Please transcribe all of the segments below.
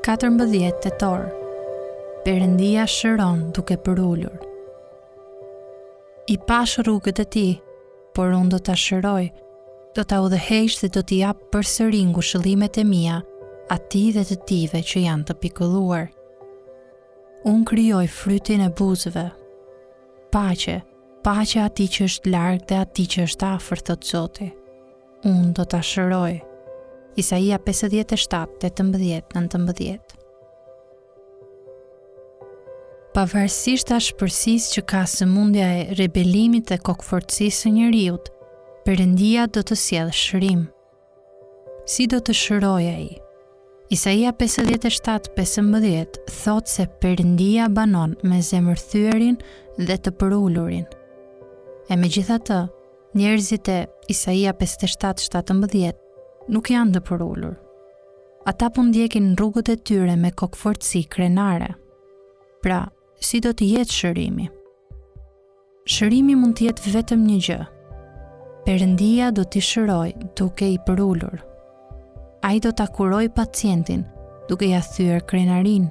14 tetor. Perëndia shëron duke përullur. I pash rrugët e tij, por unë do ta shëroj, do ta udhëheq dhe do t'i jap përsëri ngushëllimet e mia atij dhe të tive që janë të pikolluar. Unë krijoj frytin e buzëve. Paqe, paqe atij që është larg dhe atij që është afër, thot Zoti. Unë do ta shëroj. Isaia 57:18-19. Pavarësisht ashpërsisë që ka sëmundja e rebelimit dhe kokfortësisë së njeriut, Perëndia do të sjellë shërim. Si do të shërojë ai? Isaia 57:15 thot se Perëndia banon me zemërthyerin dhe të përullurin. E megjithatë, njerëzit e Isaia 57:17 nuk janë të përullur. Ata po ndjekin rrugët e tyre me kokfortësi krenare. Pra, si do të jetë shërimi? Shërimi mund të jetë vetëm një gjë. Perëndia do t'i shëroj duke i përullur. Ai do ta kuroj pacientin duke ja thyer krenarin.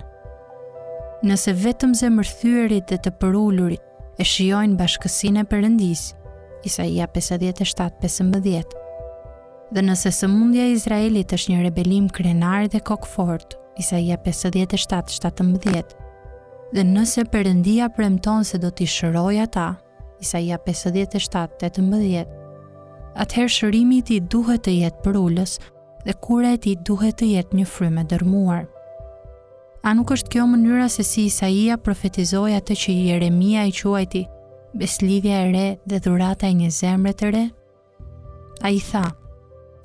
Nëse vetëm zemërthyerit dhe të përullurit e shijojnë bashkësinë e Perëndisë, Isaia 57:15, dhe nëse sëmundja e Izraelit është një rebelim krenar dhe kokfort, Isaia 57:17, dhe nëse Perëndia premton se do t'i shërojë ata, Isaia 57:18, atëherë shërimi i tij duhet të jetë përullës dhe kura e tij duhet të jetë një frymë e dërmuar. A nuk është kjo mënyra se si Isaia profetizoi atë që Jeremia i quajti beslidhja e re dhe dhurata e një zemre të re? Ai tha: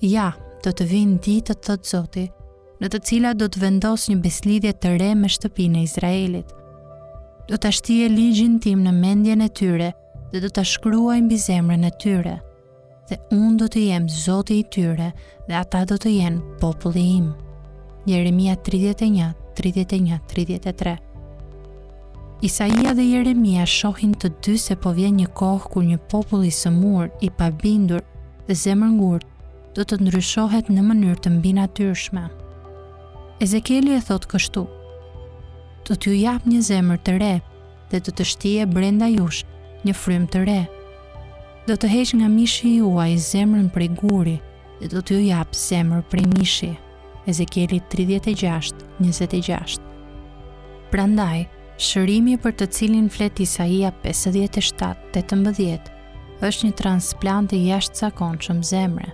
"Ja, do të vinë ditët, thot Zoti, në të cilat do të vendos një beslidhje të re me shtëpinë e Izraelit. Do ta shtije ligjin tim në mendjen e tyre dhe do ta shkruaj mbi zemrën e tyre. Dhe unë do të jem Zoti i tyre dhe ata do të jenë populli im." Jeremia 31:31-33. Isaia dhe Jeremia shohin të dy se po vjen një kohë kur një popull i sëmur, i pabindur dhe zemër ngurtë do të ndryshohet në mënyrë të mbinatyrshme. Ezekieli e thot kështu: "Do t'ju jap një zemër të re dhe do të shtije brenda jush një frymë të re. Do të heq nga mishi juaj zemrën prej guri dhe do t'ju jap zemër prej mishi." Ezekieli 36:26. Prandaj, shërimi për të cilin flet Isaia 57:18 është një transplant i jashtëzakonshëm zemre.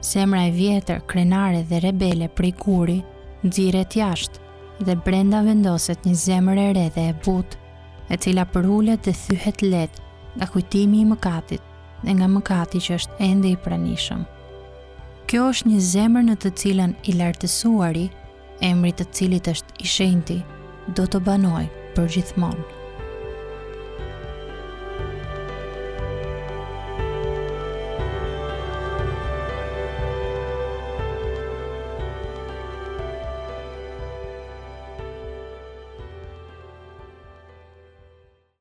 Zemra e vjetër, krenare dhe rebele prej guri nxirret jashtë dhe brenda vendoset një zemër e re dhe e butë, e cila përullet dhe thyhet lehtë nga kujtimi i mëkatit dhe nga mëkati që është ende i pranishëm. Kjo është një zemër në të cilën i lartësuari, emri të cilit është i shenjti, do të banojë përgjithmonë.